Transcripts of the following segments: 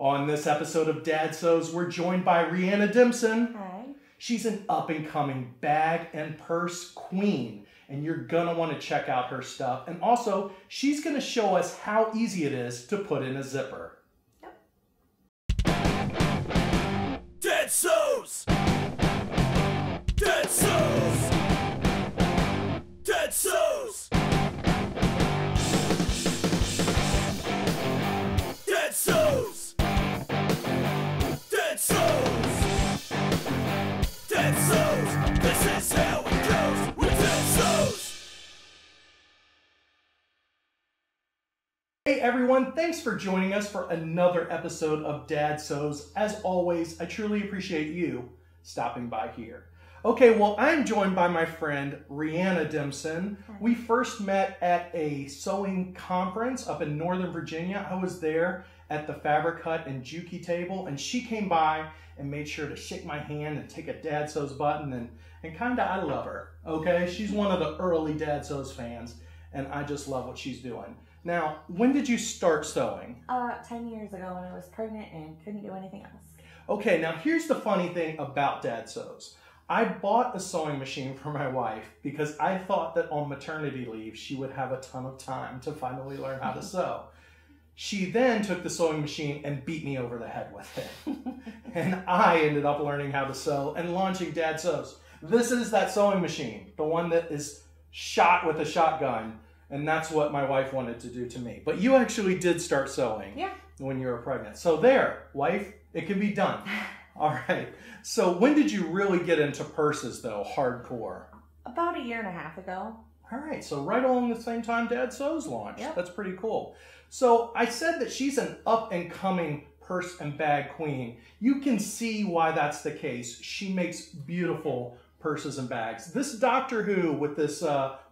On this episode of Dad Sews, we're joined by Rhianna Demson. Hi. She's an up-and-coming bag and purse queen, and you're gonna want to check out her stuff. And also, she's gonna show us how easy it is to put in a zipper. Yep. Dad Sews! Dad Sews! Dad Sews! Dad Sews! Dad Sews! Dad Sews! This is how it goes with Dad Sews! Hey everyone, thanks for joining us for another episode of Dad Sews. As always, I truly appreciate you stopping by here. Okay, well, I'm joined by my friend Rhianna Demson. We first met at a sewing conference up in Northern Virginia. I was there at the Fabric Hut and Juki table, and she came by and made sure to shake my hand and take a Dad Sews button, and kinda I love her, okay? She's one of the early Dad Sews fans, and I just love what she's doing. Now, when did you start sewing? 10 years ago when I was pregnant and couldn't do anything else. Okay, now here's the funny thing about Dad Sews. I bought a sewing machine for my wife because I thought that on maternity leave she would have a ton of time to finally learn how to sew. She then took the sewing machine and beat me over the head with it. And I ended up learning how to sew and launching Dad Sews. This is that sewing machine, the one that is shot with a shotgun, and that's what my wife wanted to do to me. But you actually did start sewing when you were pregnant. So there, wife, it can be done. All right. So when did you really get into purses, though, hardcore? About a year and a half ago. All right. So right along the same time Dad Sews launched. Yep. That's pretty cool. So I said that she's an up-and-coming purse and bag queen. You can see why that's the case. She makes beautiful purses and bags. This Doctor Who with this,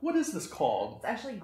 what is this called? It's actually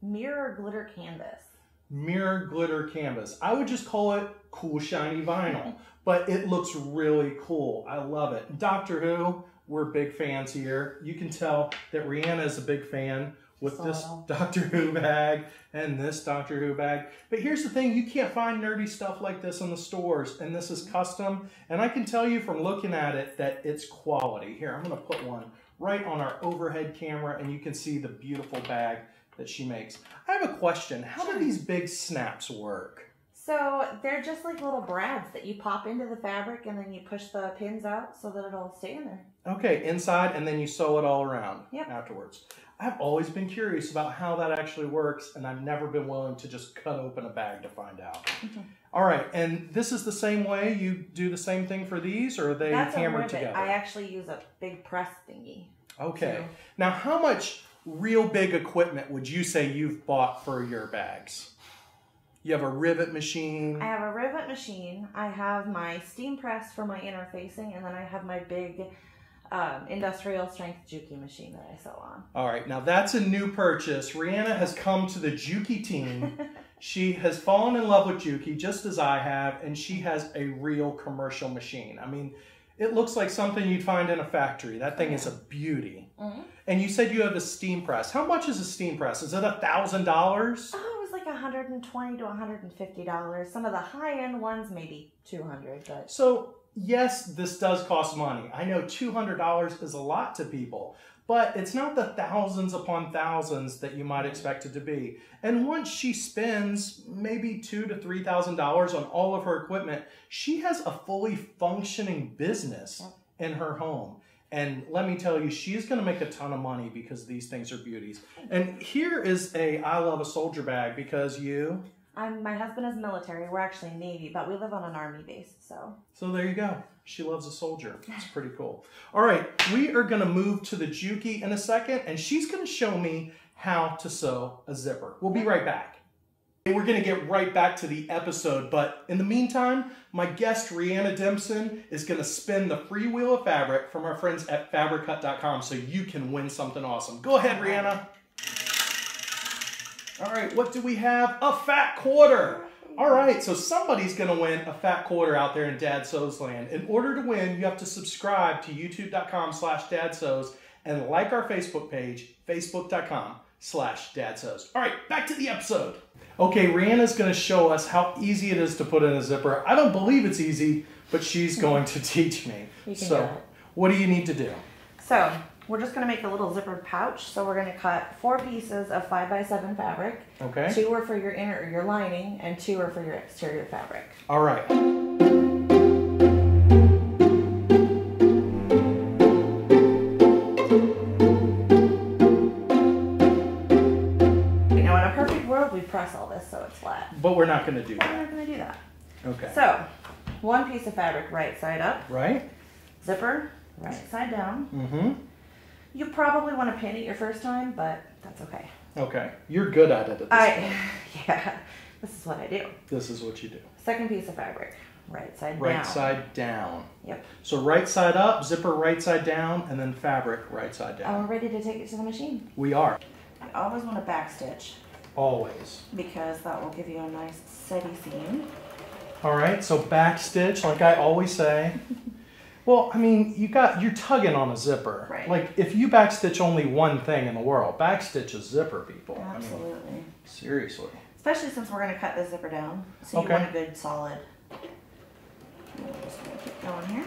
mirror glitter canvas. Mirror glitter canvas. I would just call it cool shiny vinyl, but it looks really cool. I love it. Doctor Who, we're big fans here. You can tell that Rhianna is a big fan with this Doctor Who bag and this Doctor Who bag. But here's the thing, you can't find nerdy stuff like this in the stores, and this is custom, and I can tell you from looking at it that it's quality. Here, I'm gonna put one right on our overhead camera, and you can see the beautiful bag that she makes. I have a question. How do these big snaps work? So they're just like little brads that you pop into the fabric and then you push the pins out so that it'll stay in there. Okay, inside, and then you sew it all around Yep. afterwards. I've always been curious about how that actually works, and I've never been willing to just cut open a bag to find out. All right, and this is the same way? You do the same thing for these, or are they hammered together? I actually use a big press thingy. Okay. So. Now, how much real big equipment would you say you've bought for your bags? You have a rivet machine. I have a rivet machine. I have my steam press for my interfacing, and then I have my big industrial strength Juki machine that I sew on. All right, now that's a new purchase. Rhianna has come to the Juki team. She has fallen in love with Juki, just as I have, and she has a real commercial machine. I mean, it looks like something you'd find in a factory. That thing is a beauty. And you said you have a steam press. How much is a steam press? Is it $1,000? Oh, it was like $120 to $150. Some of the high-end ones, maybe $200. But So yes, this does cost money. I know $200 is a lot to people, but it's not the thousands upon thousands that you might expect it to be. And once she spends maybe $2,000 to $3,000 on all of her equipment, she has a fully functioning business in her home. And let me tell you, she's going to make a ton of money because these things are beauties. And here is a I Love a Soldier bag because you... my husband is military. We're actually Navy, but we live on an Army base, so. So there you go. She loves a soldier. It's pretty cool. All right, we are going to move to the Juki in a second, and she's going to show me how to sew a zipper. We'll be right back. We're going to get right back to the episode, but in the meantime, my guest Rhianna Demson is going to spin the free wheel of fabric from our friends at fabrichut.com so you can win something awesome. Go ahead, Rhianna. All right, what do we have? A fat quarter. All right, so somebody's going to win a fat quarter out there in Dad Sews land. In order to win, you have to subscribe to youtube.com/dadsews and like our Facebook page, facebook.com/dadsews. All right, back to the episode. Okay, Rhianna's going to show us how easy it is to put in a zipper. I don't believe it's easy, but she's going to teach me. You can so, do it. What do you need to do? So, we're just going to make a little zippered pouch. So we're going to cut 4 pieces of 5x7 fabric. Okay. 2 are for your inner or your lining, and 2 are for your exterior fabric. All right. Now, in a perfect world, we press all this so it's flat. But we're not going to do We're that. not going to do that. Okay. So, 1 piece of fabric right side up, Right? zipper right side down. Mm-hmm. You probably want to pin it your first time, but that's okay. Okay. You're good at it at this point. Yeah, this is what I do. This is what you do. Second piece of fabric, right side down. Right side down. Yep. So right side up, zipper right side down, and then fabric right side down. And we're ready to take it to the machine. We are. I always want to backstitch Always. because that will give you a nice steady seam. All right, so back stitch, like I always say. Well, I mean, you're tugging on a zipper. Right. Like if you backstitch only one thing in the world, backstitch a zipper, people. Absolutely. I mean, seriously. Especially since we're going to cut the zipper down. So you Okay. want a good solid. I'm just going to keep going here.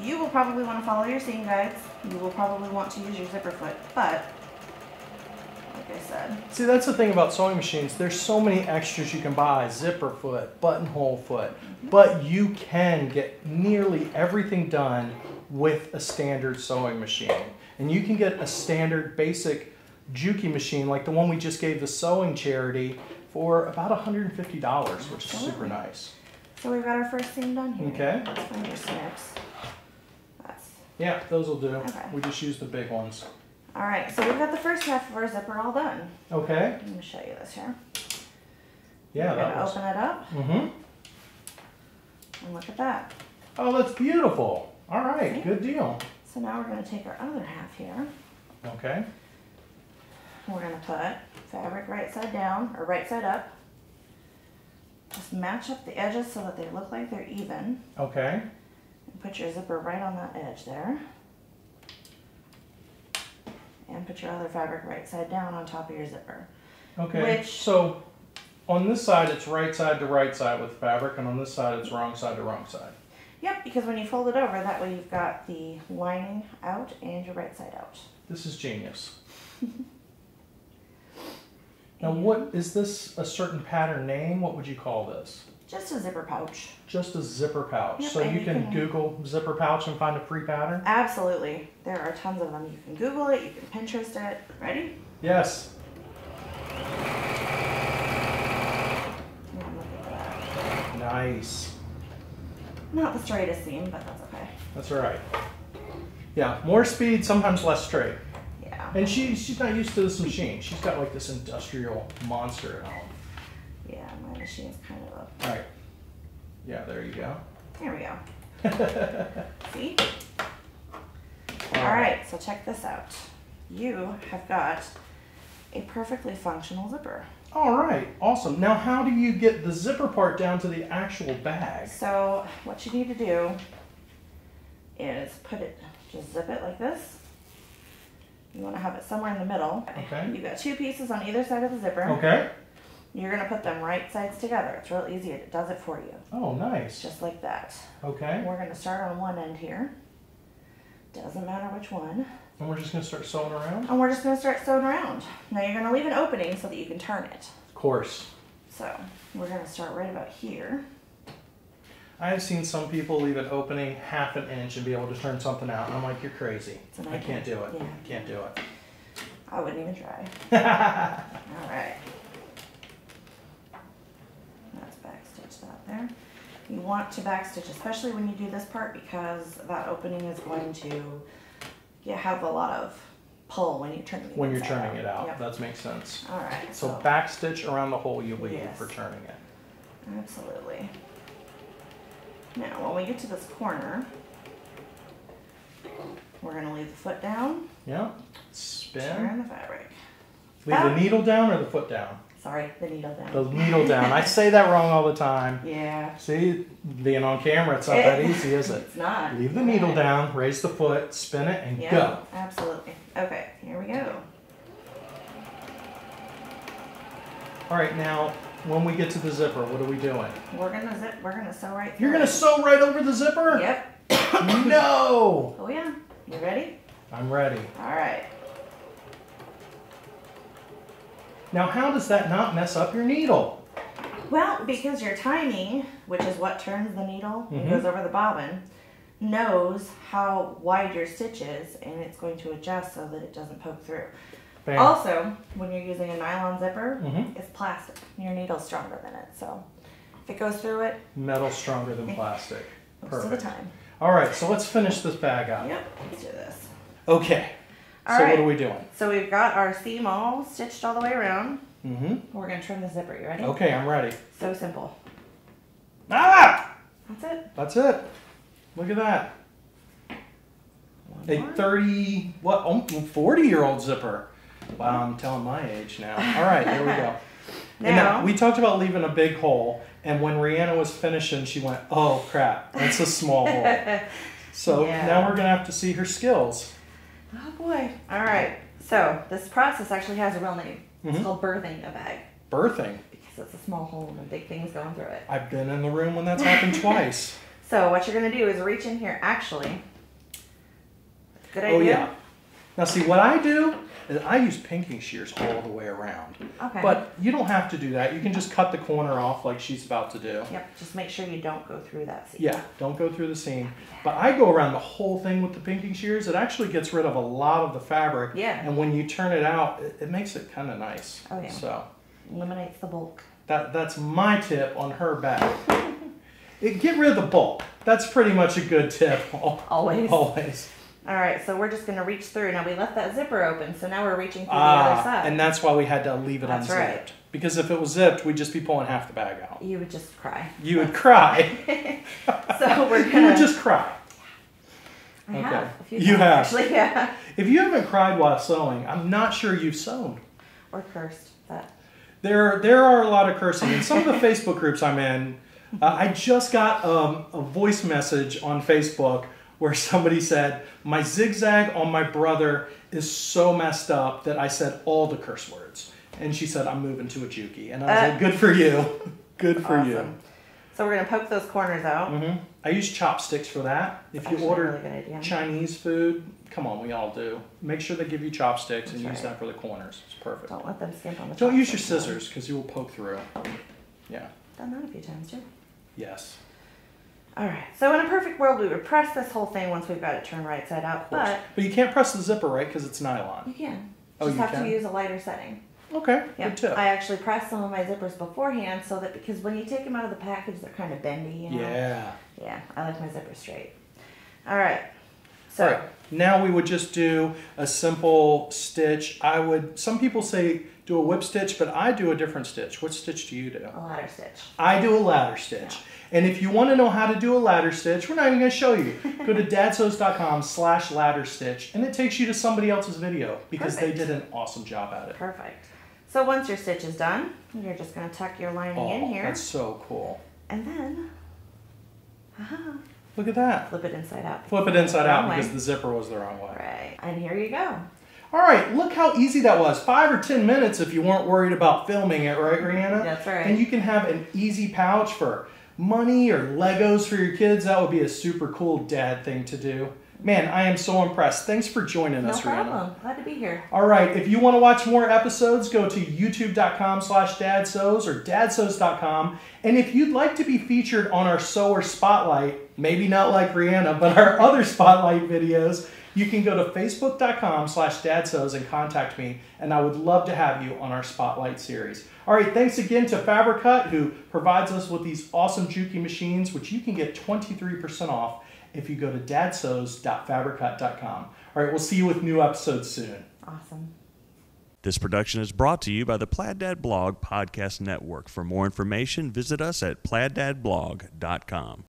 You will probably want to follow your seam guides. You will probably want to use your zipper foot, but like I said, See, that's the thing about sewing machines. There's so many extras you can buy, zipper foot, buttonhole foot, but you can get nearly everything done with a standard sewing machine. And you can get a standard basic Juki machine like the one we just gave the sewing charity for about $150, which is super Absolutely. nice. so we've got our first seam done here. Okay. Let's find your snips. That's Yeah, those will do. Okay. We just use the big ones. all right. So we've got the first half of our zipper all done. Okay. Let me show you this here. Yeah, We're that gonna was. open it up Mm-hmm. and look at that. Oh, that's beautiful. All right, See? good deal. So now we're gonna take our other half here. Okay. We're gonna put fabric right side down or right side up. Just match up the edges so that they look like they're even. Okay. And put your zipper right on that edge there. And put your other fabric right side down on top of your zipper. Okay. Which- So on this side, it's right side to right side with fabric, and on this side, it's wrong side to wrong side. Yep, because when you fold it over, that way you've got the lining out and your right side out. This is genius. Now, what is this a certain pattern name? What would you call this? Just a zipper pouch. Just a zipper pouch. Yep, So and you you can can- Google zipper pouch and find a free pattern? Absolutely. There are tons of them. You can Google it, you can Pinterest it. Ready? Yes. Yeah, I'm looking for that. Nice. Not the straightest seam, but that's okay. That's all right. Yeah, more speed, sometimes less straight. Yeah. And she's not used to this machine. She's got like this industrial monster at home. Yeah, my machine's kind of a... All right. Yeah, there you go. There we go. See? All right, so check this out. You have got a perfectly functional zipper. All right, awesome. Now, how do you get the zipper part down to the actual bag? So what you need to do is just zip it like this. You want to have it somewhere in the middle. Okay. You've got 2 pieces on either side of the zipper. Okay. You're going to put them right sides together. It's real easy. It does it for you. Oh, nice. Just like that. Okay. We're going to start on one end here. Doesn't matter which one. And we're just going to start sewing around? And we're just going to start sewing around. Now you're going to leave an opening so that you can turn it. Of course. So we're going to start right about here. I have seen some people leave an opening half an inch and be able to turn something out. And I'm like, you're crazy. It's an I idea. can't do it. Yeah. I can't do it. I wouldn't even try. All right. Let's backstitch that there. You want to backstitch, especially when you do this part, because that opening is going to have a lot of pull when you're turning it When you're inside turning it out. Yep. That makes sense. All right. So backstitch around the hole you leave Yes. for turning it. Absolutely. Now, when we get to this corner, we're going to leave the foot down, Yeah. Spin. turn the fabric. Leave the needle down or the foot down? Sorry, the needle down. The needle down. I say that wrong all the time. Yeah. See, being on camera, it's not that easy, is it? It's not. Leave the needle Right. down, raise the foot, spin it, and Yeah, go. absolutely. Okay, here we go. All right, now when we get to the zipper, what are we doing? We're gonna sew right through. You're gonna sew right over the zipper? Yep. No! Oh yeah. You ready? I'm ready. All right. Now how does that not mess up your needle? Well, because your timing, which is what turns the needle and goes over the bobbin, knows how wide your stitch is, and it's going to adjust so that it doesn't poke through. Bam. Also, when you're using a nylon zipper, it's plastic. Your needle's stronger than it, so if it goes through it, Metal's stronger than plastic. most of the time. All right, so let's finish this bag up. Yep, let's do this. Okay, All so right. what are we doing? So we've got our seam all stitched all the way around. Mm-hmm. We're gonna trim the zipper. You ready? Okay, I'm ready. So simple. Ah! That's it. That's it. Look at that. One A more. 40-year-old zipper. Wow, I'm telling my age now. All right, there we go. And Now, now, we talked about leaving a big hole, and when Rhianna was finishing, she went, oh crap, that's a small hole. So Yeah. now we're going to have to see her skills. oh boy. All right. So this process actually has a real name. It's called birthing a bag Birthing. because it's a small hole and big things going through it. I've been in the room when that's happened twice. So what you're gonna do is reach in here. Actually, good idea. Oh yeah. Now see, what I do is I use pinking shears all the way around. Okay. But you don't have to do that. You can just cut the corner off like she's about to do. Yep. Just make sure you don't go through that seam. Yeah, don't go through the seam. But I go around the whole thing with the pinking shears. It actually gets rid of a lot of the fabric. Yeah. And when you turn it out, it makes it kind of nice. Oh, yeah. So Eliminates the bulk. that's my tip on her bag. Get rid of the bulk. That's pretty much a good tip. Always. Always. All right. So we're just gonna reach through. Now we left that zipper open, so now we're reaching through the other side. And that's why we had to leave it That's unzipped. right. Because if it was zipped, we'd just be pulling half the bag out. You would just cry. You would cry. So we're You gonna. would just cry. I Okay. have a few You times, have. actually. Yeah. If you haven't cried while sewing, I'm not sure you've sewn. Or cursed. That. There are a lot of cursing. In some of the Facebook groups I'm in, I just got a voice message on Facebook where somebody said, my zigzag on my brother is so messed up that I said all the curse words. And she said, I'm moving to a Juki. And I was like, good for you. Good for you. Awesome. So we're gonna poke those corners out. I use chopsticks for that. If you Actually a order really good idea. Chinese food, come on, we all do. Make sure they give you chopsticks and That's use right. that for the corners. It's perfect. Don't let them skimp on the Don't use your chopsticks, though. scissors because you will poke through. Yeah. Done that a few times too. Yes. All right. So in a perfect world, we would press this whole thing once we've got it turned right side out, but But you can't press the zipper, right? Because it's nylon. you can. Oh, Just you have can? to use a lighter setting. Okay. Yeah. Good tip. I actually press some of my zippers beforehand so that because when you take them out of the package, they're kind of bendy. You know? Yeah. Yeah. I like my zippers straight. All right. So. All right. Now we would just do a simple stitch. Some people say do a whip stitch, but I do a different stitch. What stitch do you do? A ladder stitch. I do a ladder stitch. And if you want to know how to do a ladder stitch, we're not even going to show you. Go to dadsews.com/ladder stitch, and it takes you to somebody else's video because Perfect. they did an awesome job at it. Perfect. So once your stitch is done, you're just going to tuck your lining in here. That's so cool. And then, Look at that. flip it inside out. Flip it inside out Wrong way. because the zipper was the wrong way. Right. And here you go. All right, look how easy that was. 5 or 10 minutes if you weren't worried about filming it, right, Rhianna? That's right. And you can have an easy pouch for money or Legos for your kids. That would be a super cool dad thing to do. Man, I am so impressed. Thanks for joining us, No Rhianna. problem. Glad to be here. All right, if you want to watch more episodes, go to youtube.com/dadsews or dadsews.com. And if you'd like to be featured on our sewer spotlight, maybe not like Rhianna, but our other spotlight videos, you can go to facebook.com/dadsews and contact me, and I would love to have you on our spotlight series. All right, thanks again to Fabricut, who provides us with these awesome Juki machines, which you can get 23% off if you go to dadsews.fabricut.com. All right, we'll see you with new episodes soon. Awesome. This production is brought to you by the Plaid Dad Blog Podcast Network. For more information, visit us at plaiddadblog.com.